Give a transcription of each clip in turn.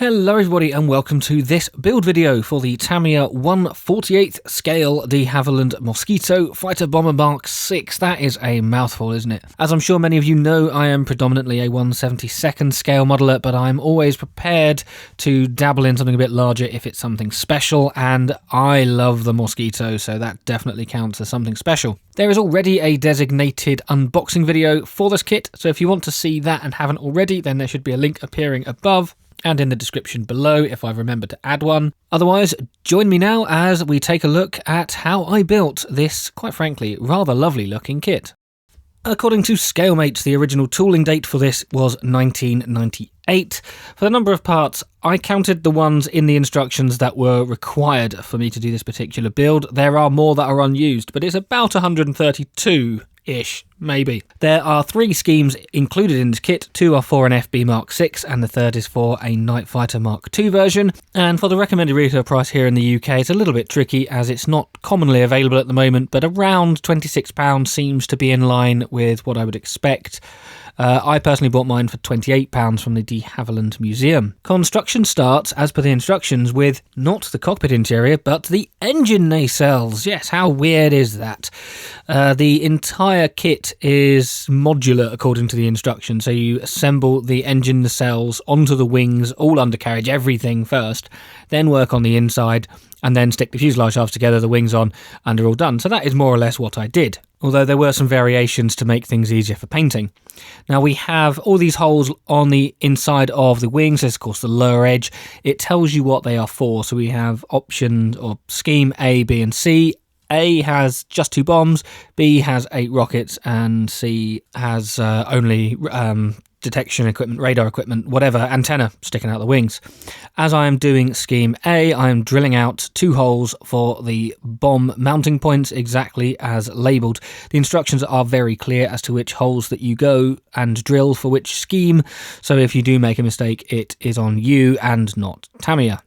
Hello everybody and welcome to this build video for the Tamiya 1/48th scale de Havilland Mosquito Fighter Bomber Mark 6. That is a mouthful, isn't it? As I'm sure many of you know, I am predominantly a 1/72nd scale modeler, but I'm always prepared to dabble in something a bit larger if it's something special, and I love the Mosquito, so that definitely counts as something special. There is already a designated unboxing video for this kit, so if you want to see that and haven't already, then there should be a link appearing above and in the description below if I remember to add one. Otherwise, join me now as we take a look at how I built this, quite frankly, rather lovely looking kit. According to Scalemates, the original tooling date for this was 1998. For the number of parts, I counted the ones in the instructions that were required for me to do this particular build. There are more that are unused, but it's about 132-ish, maybe. There are 3 schemes included in this kit. 2 are for an FB Mark 6 and the third is for a Night Fighter Mark 2 version. And for the recommended retail price here in the UK, it's a little bit tricky as it's not commonly available at the moment, but around £26 seems to be in line with what I would expect. I personally bought mine for £28 from the de Havilland Museum. Construction starts, as per the instructions, with not the cockpit interior, but the engine nacelles. Yes, how weird is that? The entire kit is modular according to the instructions, so you assemble the engine nacelles onto the wings, all undercarriage, everything first, then work on the inside, and then stick the fuselage halves together, the wings on, and they're all done. So that is more or less what I did, although there were some variations to make things easier for painting. Now we have all these holes on the inside of the wings. There's of course the lower edge. It tells you what they are for. So we have option or scheme A, B and C. A has just 2 bombs, B has 8 rockets, and C has only detection equipment, radar equipment, whatever, antenna sticking out the wings. As I am doing scheme A, I am drilling out 2 holes for the bomb mounting points exactly as labelled. The instructions are very clear as to which holes that you go and drill for which scheme, so if you do make a mistake, it is on you and not Tamiya.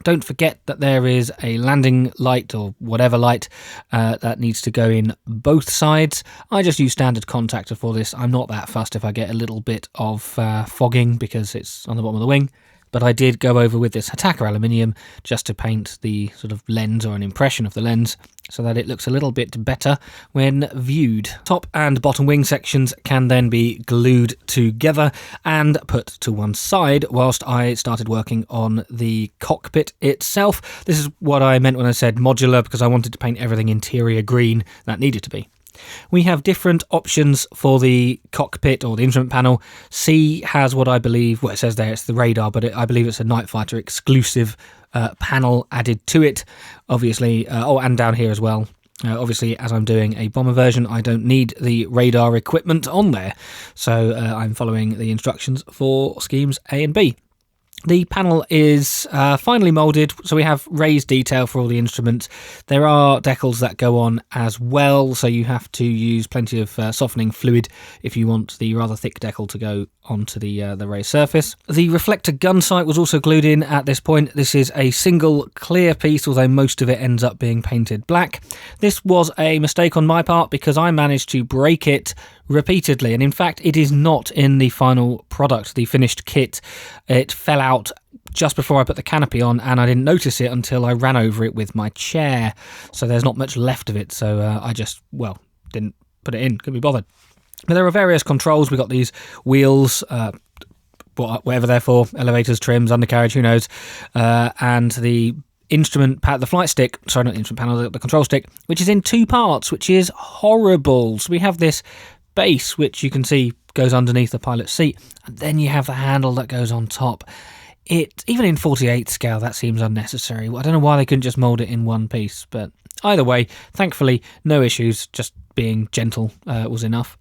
Don't forget that there is a landing light or whatever light that needs to go in both sides. I just use standard contactor for this. I'm not that fussed if I get a little bit of fogging because it's on the bottom of the wing. But I did go over with this Hatakka aluminium just to paint the sort of lens or an impression of the lens so that it looks a little bit better when viewed. Top and bottom wing sections can then be glued together and put to one side whilst I started working on the cockpit itself. This is what I meant when I said modular, because I wanted to paint everything interior green that needed to be. We have different options for the cockpit or the instrument panel. C has what I believe, well, it says there it's the radar, but I believe it's a Night Fighter exclusive panel added to it, obviously. And down here as well. Obviously, as I'm doing a bomber version, I don't need the radar equipment on there. So I'm following the instructions for schemes A and B. The panel is finely moulded, so we have raised detail for all the instruments. There are decals that go on as well, so you have to use plenty of softening fluid if you want the rather thick decal to go onto the raised surface. The reflector gun sight was also glued in at this point. This is a single clear piece, although most of it ends up being painted black. This was a mistake on my part because I managed to break it repeatedly, and in fact it is not in the final product, the finished kit. It fell out just before I put the canopy on and I didn't notice it until I ran over it with my chair, so there's not much left of it, so I just, well, didn't put it in, couldn't be bothered. But there are various controls. We've got these wheels, whatever they're for, elevators, trims, undercarriage, who knows, and the instrument pad, the flight stick, sorry, not the instrument panel, the control stick, which is in 2 parts, which is horrible. So we have this base, which you can see goes underneath the pilot's seat, and then you have the handle that goes on top. Even in 48 scale, that seems unnecessary. I don't know why they couldn't just mould it in one piece, but either way, thankfully, no issues, just being gentle was enough.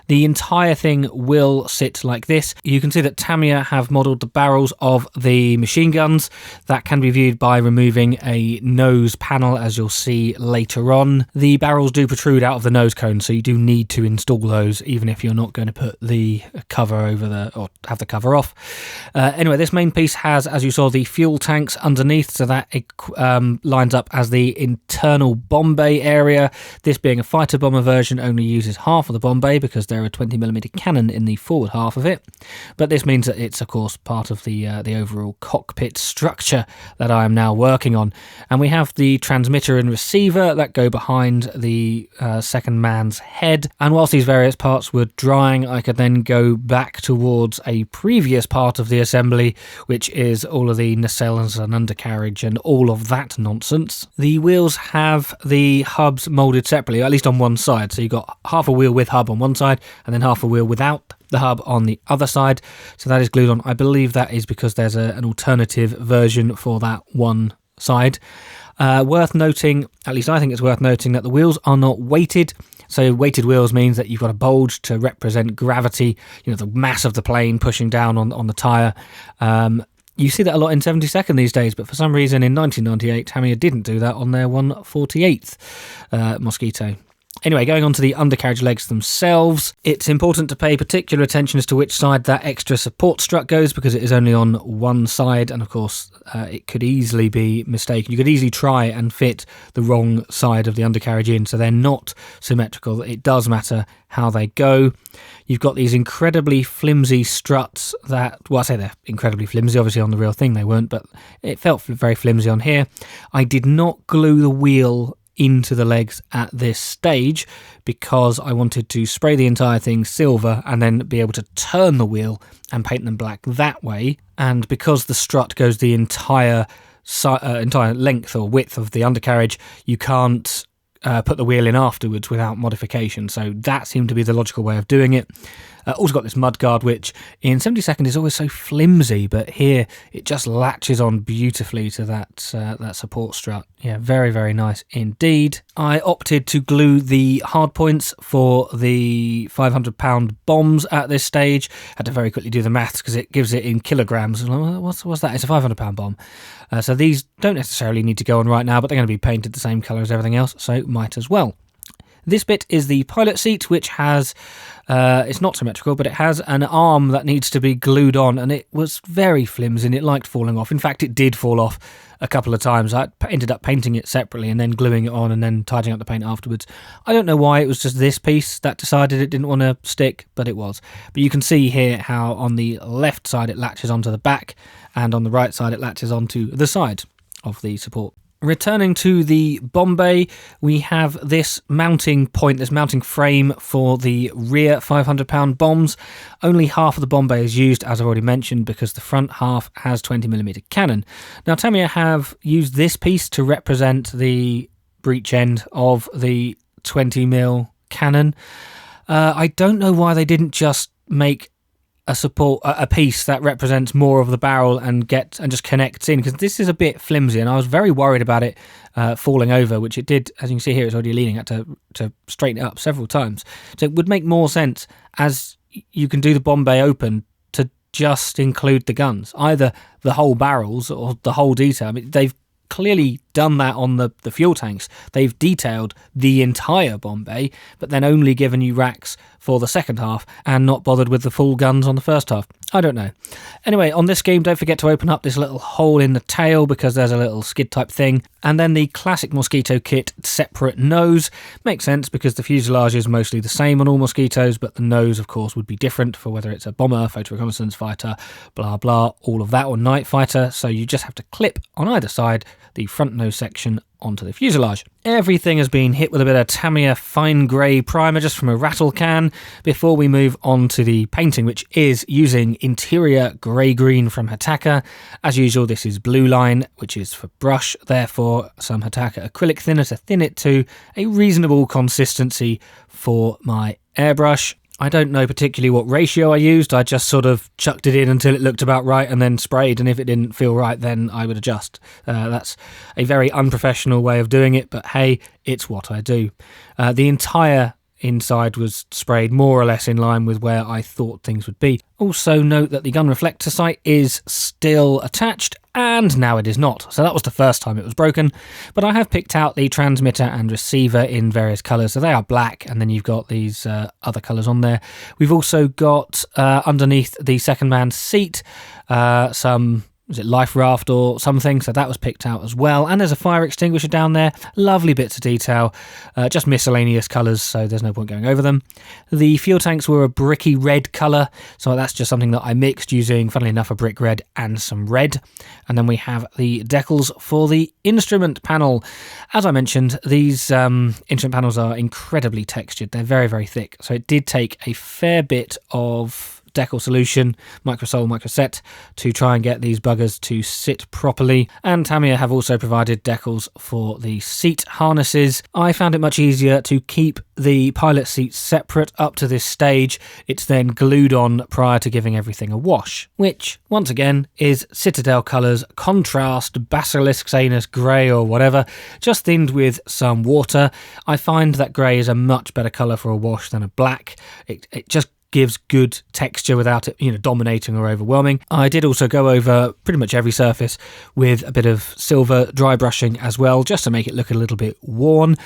The entire thing will sit like this. You can see that Tamiya have modelled the barrels of the machine guns. That can be viewed by removing a nose panel, as you'll see later on. The barrels do protrude out of the nose cone, so you do need to install those, even if you're not going to put the cover over or have the cover off. Anyway, this main piece has, as you saw, the fuel tanks underneath, so that it lines up as the internal bomb bay area. This being a fighter bomber version only uses half of the bomb bay, say, because there are a 20mm cannon in the forward half of it. But this means that it's, of course, part of the overall cockpit structure that I am now working on. And we have the transmitter and receiver that go behind the second man's head. And whilst these various parts were drying, I could then go back towards a previous part of the assembly, which is all of the nacelles and undercarriage and all of that nonsense. The wheels have the hubs moulded separately, at least on one side. So you've got half a wheel with hub on one side and then half a wheel without the hub on the other side. So that is glued on. I believe that is because there's an alternative version for that one side. Worth noting, at least I think it's worth noting, that the wheels are not weighted. So weighted wheels means that you've got a bulge to represent gravity, the mass of the plane pushing down on the tyre. You see that a lot in 72nd these days, but for some reason in 1998, Tamiya didn't do that on their 148th Mosquito. Anyway, going on to the undercarriage legs themselves, it's important to pay particular attention as to which side that extra support strut goes, because it is only on one side, and of course it could easily be mistaken. You could easily try and fit the wrong side of the undercarriage in, so they're not symmetrical. It does matter how they go. You've got these incredibly flimsy struts that, well, I say they're incredibly flimsy, obviously on the real thing they weren't, but it felt very flimsy on here. I did not glue the wheel into the legs at this stage because I wanted to spray the entire thing silver and then be able to turn the wheel and paint them black that way. And because the strut goes the entire length or width of the undercarriage, you can't put the wheel in afterwards without modification. So that seemed to be the logical way of doing it. Also got this mudguard, which in 72nd is always so flimsy, but here it just latches on beautifully to that support strut. Yeah, very, very nice indeed. I opted to glue the hard points for the 500-pound bombs at this stage. Had to very quickly do the maths because it gives it in kilograms. What's that? It's a 500-pound bomb. So these don't necessarily need to go on right now, but they're going to be painted the same colour as everything else, so might as well. This bit is the pilot seat, which has, it's not symmetrical, but it has an arm that needs to be glued on, and it was very flimsy and it liked falling off. In fact, it did fall off a couple of times. I ended up painting it separately and then gluing it on and then tidying up the paint afterwards. I don't know why, it was just this piece that decided it didn't want to stick, but it was. But you can see here how on the left side it latches onto the back, and on the right side it latches onto the side of the support. Returning to the bomb bay, we have this mounting point, this mounting frame for the rear 500-pound bombs. Only half of the bomb bay is used, as I've already mentioned, because the front half has 20mm cannon. Now, Tamiya have used this piece to represent the breech end of the 20mm cannon. I don't know why they didn't just make a piece that represents more of the barrel and just connects in, because this is a bit flimsy and I was very worried about it falling over, which it did. As you can see here, it's already leaning. I had to straighten it up several times. So it would make more sense, as you can do the bomb bay open, to just include the guns, either the whole barrels or the whole detail. I mean, they've clearly done that on the fuel tanks. They've detailed the entire bomb bay, but then only given you racks for the second half and not bothered with the full guns on the first half. I don't know. Anyway, on this scheme, don't forget to open up this little hole in the tail because there's a little skid type thing. And then the classic Mosquito kit separate nose. Makes sense because the fuselage is mostly the same on all Mosquitoes, but the nose, of course, would be different for whether it's a bomber, photo reconnaissance fighter, blah, blah, all of that, or night fighter. So you just have to clip on either side the front nose section onto the fuselage. Everything has been hit with a bit of Tamiya fine grey primer just from a rattle can before we move on to the painting, which is using interior grey-green from Hataka. As usual, this is blue line, which is for brush, therefore some Hataka acrylic thinner to thin it to a reasonable consistency for my airbrush. I don't know particularly what ratio I used. I just sort of chucked it in until it looked about right and then sprayed, and if it didn't feel right, then I would adjust. That's a very unprofessional way of doing it, but hey, it's what I do. The entire inside was sprayed more or less in line with where I thought things would be. Also note that the gun reflector sight is still attached, and now it is not. So that was the first time it was broken, but I have picked out the transmitter and receiver in various colours. So they are black, and then you've got these other colours on there. We've also got underneath the second man seat some was it life raft or something, so that was picked out as well. And there's a fire extinguisher down there, lovely bits of detail, just miscellaneous colours, so there's no point going over them. The fuel tanks were a bricky red colour, so that's just something that I mixed using, funnily enough, a brick red and some red. And then we have the decals for the instrument panel. As I mentioned, these instrument panels are incredibly textured, they're very, very thick, so it did take a fair bit of decal solution, microsol, microset, to try and get these buggers to sit properly. And Tamiya have also provided decals for the seat harnesses. I found it much easier to keep the pilot seats separate up to this stage. It's then glued on prior to giving everything a wash, which once again is Citadel colours, contrast, basilisk sanus grey or whatever, just thinned with some water. I find that grey is a much better colour for a wash than a black. It just gives good texture without it, dominating or overwhelming. I did also go over pretty much every surface with a bit of silver dry brushing as well, just to make it look a little bit worn.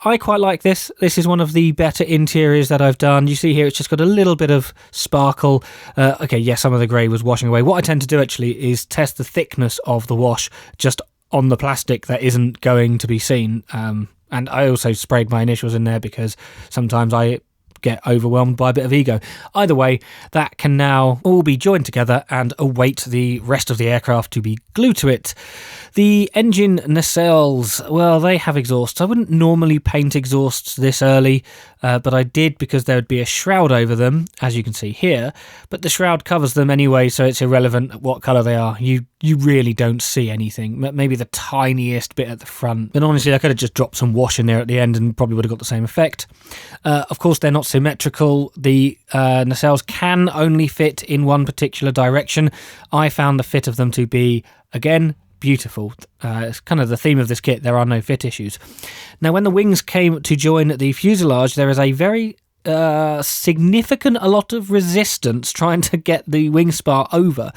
I quite like this. This is one of the better interiors that I've done. You see here, it's just got a little bit of sparkle. Okay, yes, some of the grey was washing away. What I tend to do actually is test the thickness of the wash just on the plastic that isn't going to be seen. And I also sprayed my initials in there because sometimes I get overwhelmed by a bit of ego. Either way, that can now all be joined together and await the rest of the aircraft to be glued to it. The engine nacelles, well, they have exhausts. I wouldn't normally paint exhausts this early, but I did because there would be a shroud over them, as you can see here, but the shroud covers them anyway, so it's irrelevant what colour they are. You really don't see anything, maybe the tiniest bit at the front. But honestly, I could have just dropped some wash in there at the end and probably would have got the same effect. Of course, they're not symmetrical. The nacelles can only fit in one particular direction. I found the fit of them to be, again, beautiful. It's kind of the theme of this kit. There are no fit issues. Now, when the wings came to join the fuselage, there is a very significant a lot of resistance trying to get the wing spar over,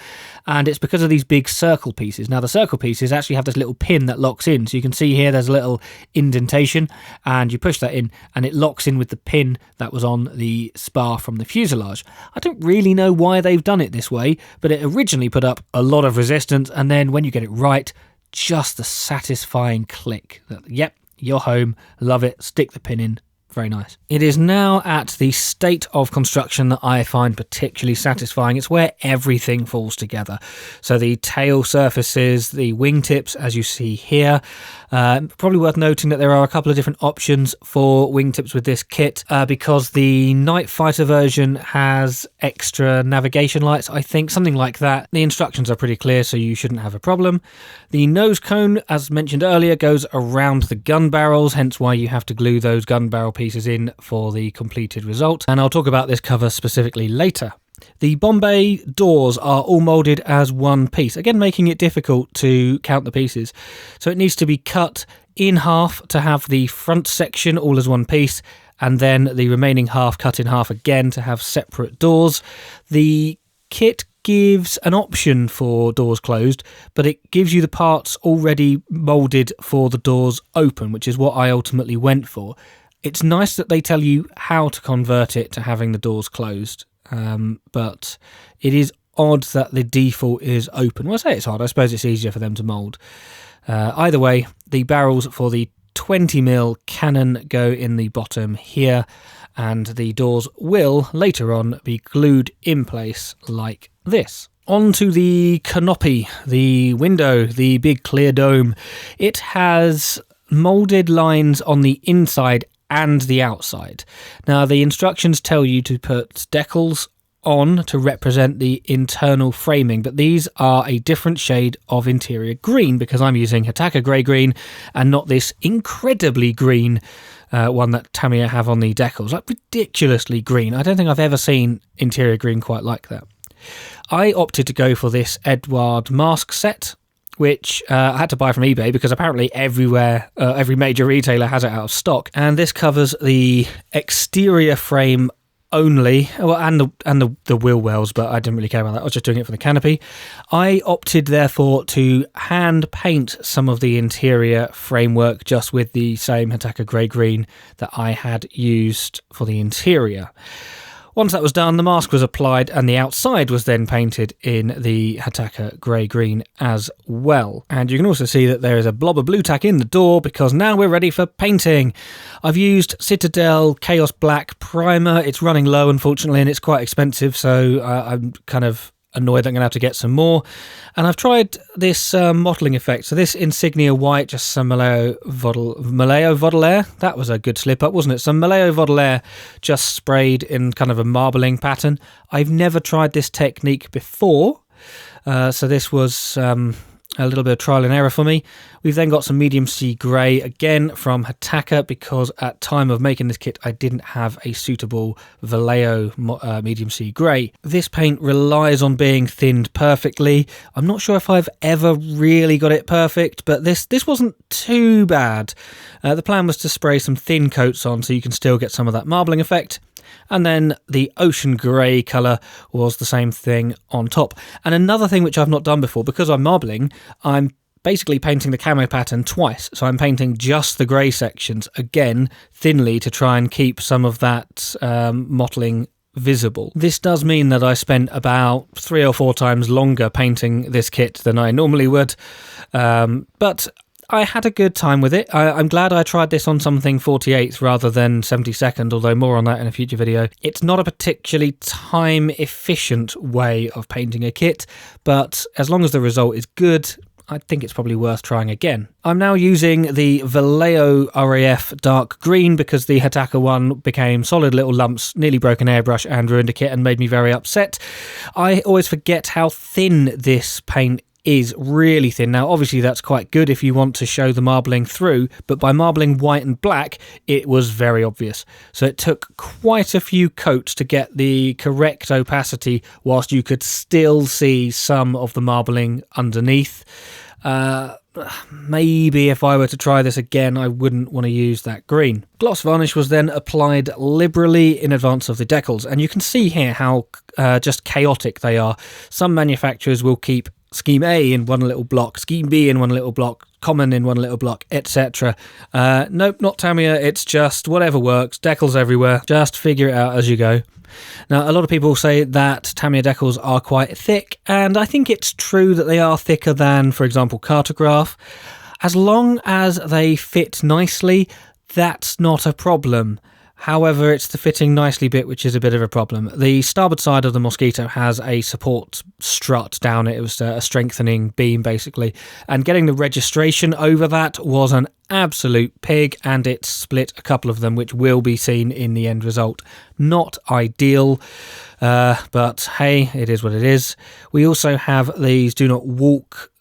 and it's because of these big circle pieces. Now the circle pieces actually have this little pin that locks in, so you can see here there's a little indentation, and you push that in and it locks in with the pin that was on the spar from the fuselage. I don't really know why they've done it this way, but it originally put up a lot of resistance, and then when you get it right, just the satisfying click that, yep, you're home, love it, stick the pin in. Very nice. It is now at the state of construction that I find particularly satisfying. It's where everything falls together. So the tail surfaces, the wingtips, as you see here. Probably worth noting that there are a couple of different options for wingtips with this kit, because the Night Fighter version has extra navigation lights, I think, something like that. The instructions are pretty clear, so you shouldn't have a problem. The nose cone, as mentioned earlier, goes around the gun barrels, hence why you have to glue those gun barrel pieces in for the completed result. And I'll talk about this cover specifically later. The Bombay doors are all moulded as one piece, again making it difficult to count the pieces. So it needs to be cut in half to have the front section all as one piece, and then the remaining half cut in half again to have separate doors. The kit gives an option for doors closed, but it gives you the parts already moulded for the doors open, which is what I ultimately went for. It's nice that they tell you how to convert it to having the doors closed. But it is odd that the default is open. Well, I say it's odd. I suppose it's easier for them to mould. Either way, the barrels for the 20mm cannon go in the bottom here, and the doors will later on be glued in place like this. On to the canopy, the window, the big clear dome. It has moulded lines on the inside and the outside. Now the instructions tell you to put decals on to represent the internal framing, but these are a different shade of interior green because I'm using Hitaka grey green and not this incredibly green one that Tamiya have on the decals, like ridiculously green. I don't think I've ever seen interior green quite like that. I opted to go for this Edward mask set, which I had to buy from eBay because apparently everywhere, every major retailer has it out of stock. And this covers the exterior frame only, well, and the wheel wells, but I didn't really care about that. I was just doing it for the canopy. I opted, therefore, to hand paint some of the interior framework just with the same Hitaka grey green that I had used for the interior. Once that was done, the mask was applied and the outside was then painted in the Hatakka grey-green as well. And you can also see that there is a blob of blue tack in the door because now we're ready for painting. I've used Citadel Chaos Black Primer. It's running low, unfortunately, and it's quite expensive, so I'm kind of annoyed that I'm going to have to get some more. And I've tried this mottling effect. So this Insignia White, just some Malayo Vodelaire. That was a good slip up, wasn't it? Some Malayo Vodelaire just sprayed in kind of a marbling pattern. I've never tried this technique before. So this was a little bit of trial and error for me. We've then got some medium sea grey, again from Hatakka, because at time of making this kit I didn't have a suitable Vallejo medium sea grey. This paint relies on being thinned perfectly. I'm not sure if I've ever really got it perfect, but this wasn't too bad. The plan was to spray some thin coats on so you can still get some of that marbling effect. And then the ocean grey colour was the same thing on top. And another thing which I've not done before, because I'm marbling, I'm basically painting the camo pattern twice. So I'm painting just the grey sections, again, thinly to try and keep some of that mottling visible. This does mean that I spent about 3 or 4 times longer painting this kit than I normally would. But I had a good time with it. I'm glad I tried this on something 48th rather than 72nd, although more on that in a future video. It's not a particularly time-efficient way of painting a kit, but as long as the result is good, I think it's probably worth trying again. I'm now using the Vallejo RAF dark green because the Hatakka one became solid little lumps, nearly broke an airbrush and ruined a kit and made me very upset. I always forget how thin this paint is, really thin. Now obviously that's quite good if you want to show the marbling through, but by marbling white and black it was very obvious. So it took quite a few coats to get the correct opacity whilst you could still see some of the marbling underneath. Maybe if I were to try this again I wouldn't want to use that green. Gloss varnish was then applied liberally in advance of the decals, and you can see here how just chaotic they are. Some manufacturers will keep Scheme A in one little block, Scheme B in one little block, Common in one little block, etc. Nope, not Tamiya, it's just whatever works, decals everywhere, just figure it out as you go. Now, a lot of people say that Tamiya decals are quite thick, and I think it's true that they are thicker than, for example, Cartograph. As long as they fit nicely, that's not a problem. However, it's the fitting nicely bit which is a bit of a problem. The starboard side of the Mosquito has a support strut down it. It was a strengthening beam, basically. And getting the registration over that was an absolute pig, and it split a couple of them, which will be seen in the end result. Not ideal, but hey, it is what it is. We also have these do not walk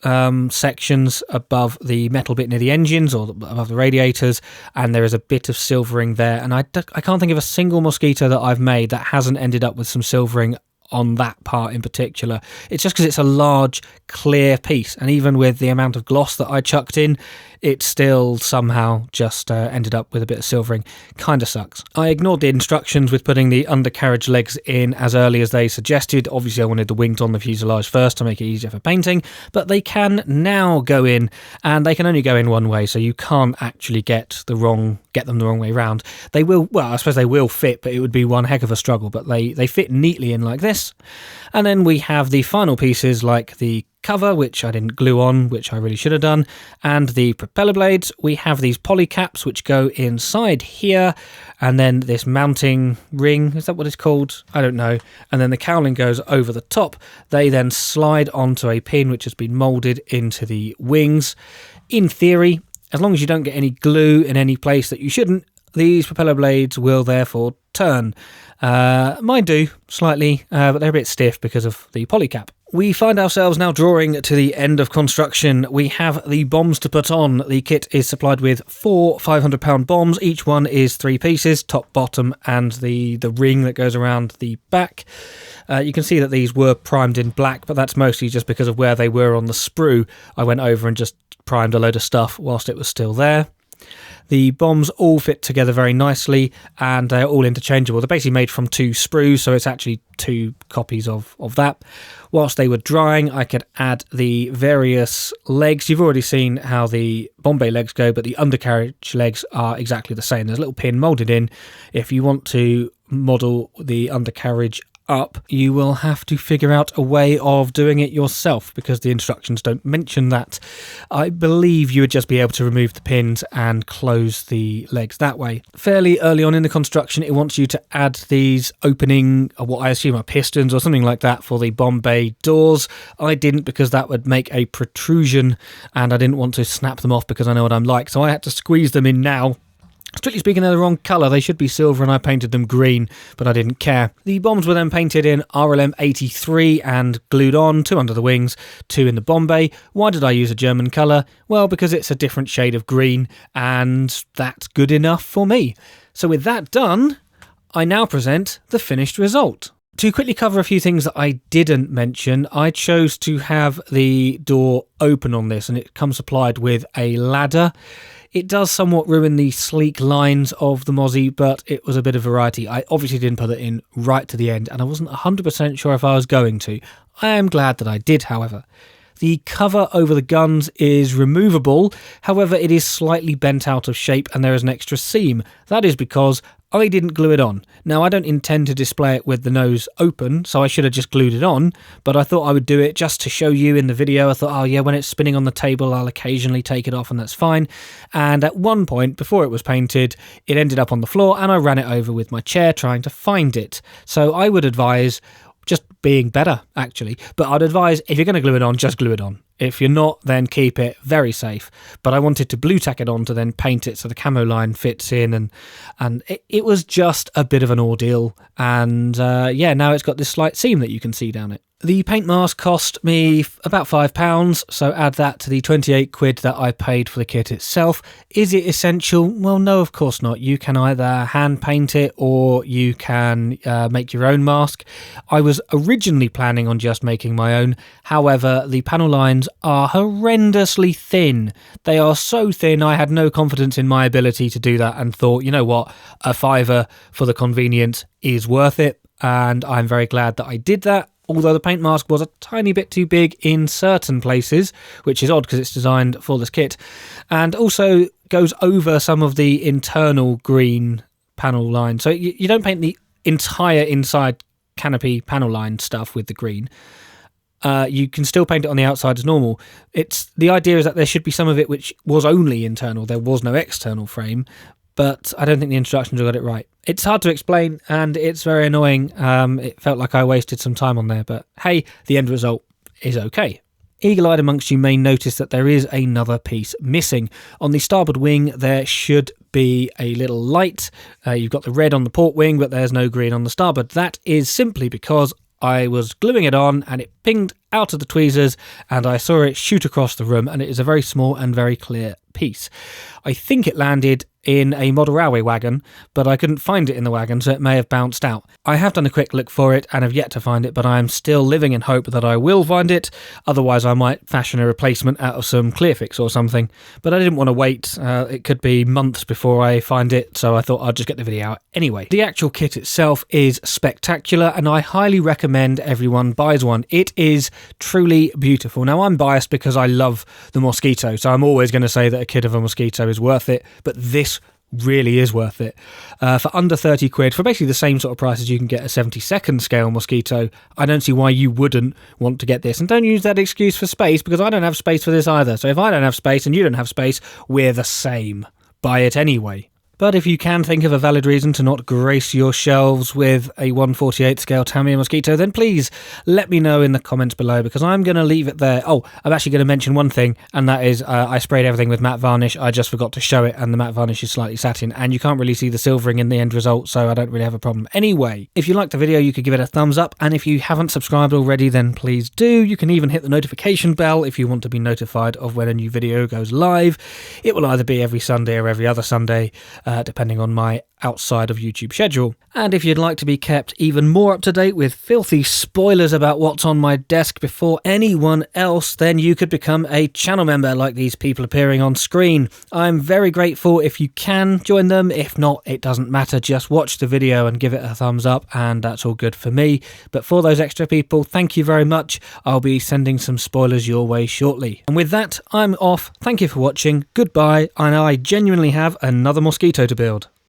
sections above the metal bit near the engines or above the radiators, and there is a bit of silvering there, and I can't think of a single Mosquito that I've made that hasn't ended up with some silvering on that part in particular. It's just because it's a large clear piece, and even with the amount of gloss that I chucked in, it still somehow just ended up with a bit of silvering. Kinda sucks. I ignored the instructions with putting the undercarriage legs in as early as they suggested. Obviously I wanted the wings on the fuselage first to make it easier for painting, but they can now go in, and they can only go in one way, so you can't actually get them the wrong way round. They will, well, I suppose they will fit, but it would be one heck of a struggle, but they fit neatly in like this. And then we have the final pieces like the cover, which I didn't glue on, which I really should have done, and the propeller blades. We have these poly caps which go inside here, and then this mounting ring, is that what it's called? I don't know. And then the cowling goes over the top. They then slide onto a pin which has been moulded into the wings. In theory, as long as you don't get any glue in any place that you shouldn't, these propeller blades will therefore turn. Mine do, slightly, but they're a bit stiff because of the polycap. We find ourselves now drawing to the end of construction. We have the bombs to put on. The kit is supplied with 4 500-pound bombs. Each one is 3 pieces, top, bottom, and the ring that goes around the back. You can see that these were primed in black, but that's mostly just because of where they were on the sprue. I went over and just primed a load of stuff whilst it was still there. The bombs all fit together very nicely, and they're all interchangeable. They're basically made from 2 sprues, so it's actually 2 copies of that. Whilst they were drying, I could add the various legs. You've already seen how the Bombay legs go, but the undercarriage legs are exactly the same. There's a little pin moulded in. If you want to model the undercarriage up, you will have to figure out a way of doing it yourself because the instructions don't mention that. I believe you would just be able to remove the pins and close the legs that way. Fairly early on in the construction, it wants you to add these opening, what I assume are pistons or something like that for the bomb bay doors. I didn't because that would make a protrusion and I didn't want to snap them off because I know what I'm like, so I had to squeeze them in now. Strictly speaking, they're the wrong colour. They should be silver and I painted them green, but I didn't care. The bombs were then painted in RLM 83 and glued on, 2 under the wings, 2 in the bomb bay. Why did I use a German colour? Well, because it's a different shade of green and that's good enough for me. So with that done, I now present the finished result. To quickly cover a few things that I didn't mention, I chose to have the door open on this and it comes supplied with a ladder. It does somewhat ruin the sleek lines of the Mozzie, but it was a bit of variety. I obviously didn't put it in right to the end, and I wasn't 100% sure if I was going to. I am glad that I did, however. The cover over the guns is removable, however it is slightly bent out of shape and there is an extra seam. That is because I didn't glue it on. Now, I don't intend to display it with the nose open, so I should have just glued it on, but I thought I would do it just to show you in the video. I thought, oh yeah, when it's spinning on the table, I'll occasionally take it off and that's fine. And at one point, before it was painted, it ended up on the floor and I ran it over with my chair trying to find it. So I would advise just being better, actually. But I'd advise, if you're going to glue it on, just glue it on. If you're not, then keep it very safe. But I wanted to blue tack it on to then paint it so the camo line fits in, and it was just a bit of an ordeal. And yeah, now it's got this slight seam that you can see down it. The paint mask cost me about £5, so add that to the 28 quid that I paid for the kit itself. Is it essential? Well, no, of course not. You can either hand paint it or you can make your own mask. I was originally planning on just making my own. However, the panel lines are horrendously thin. They are so thin, I had no confidence in my ability to do that and thought, you know what, a £5 for the convenience is worth it. And I'm very glad that I did that. Although the paint mask was a tiny bit too big in certain places, which is odd because it's designed for this kit, and also goes over some of the internal green panel line. So you don't paint the entire inside canopy panel line stuff with the green. You can still paint it on the outside as normal. The idea is that there should be some of it which was only internal. There was no external frame, but I don't think the instructions got it right. It's hard to explain and it's very annoying. It felt like I wasted some time on there, but hey, the end result is okay. Eagle-eyed amongst you may notice that there is another piece missing. On the starboard wing, there should be a little light. You've got the red on the port wing, but there's no green on the starboard. That is simply because I was gluing it on and it pinged out of the tweezers and I saw it shoot across the room, and it is a very small and very clear piece. I think it landed in a model railway wagon, but I couldn't find it in the wagon, so it may have bounced out. I have done a quick look for it and have yet to find it, but I am still living in hope that I will find it. Otherwise, I might fashion a replacement out of some Clearfix or something. But I didn't want to wait. It could be months before I find it, so I thought I'd just get the video out anyway. The actual kit itself is spectacular, and I highly recommend everyone buys one. It is truly beautiful. Now, I'm biased because I love the Mosquito, so I'm always going to say that a kit of a Mosquito is worth it, but this really is worth it. For under 30 quid, for basically the same sort of price as you can get a 72nd scale Mosquito, I don't see why you wouldn't want to get this. And don't use that excuse for space, because I don't have space for this either. So if I don't have space and you don't have space, we're the same. Buy it anyway. But if you can think of a valid reason to not grace your shelves with a 1/48 scale Tamiya Mosquito, then please let me know in the comments below, because I'm going to leave it there. Oh, I'm actually going to mention one thing, and that is I sprayed everything with matte varnish. I just forgot to show it, and the matte varnish is slightly satin, and you can't really see the silvering in the end result, so I don't really have a problem. Anyway, if you liked the video, you could give it a thumbs up, and if you haven't subscribed already, then please do. You can even hit the notification bell if you want to be notified of when a new video goes live. It will either be every Sunday or every other Sunday, depending on my outside of YouTube schedule. And if you'd like to be kept even more up to date with filthy spoilers about what's on my desk before anyone else, then you could become a channel member like these people appearing on screen. I'm very grateful if you can join them. If not, it doesn't matter. Just watch the video and give it a thumbs up, and that's all good for me. But for those extra people, thank you very much. I'll be sending some spoilers your way shortly. And with that, I'm off. Thank you for watching. Goodbye. And I genuinely have another Mosquito to build.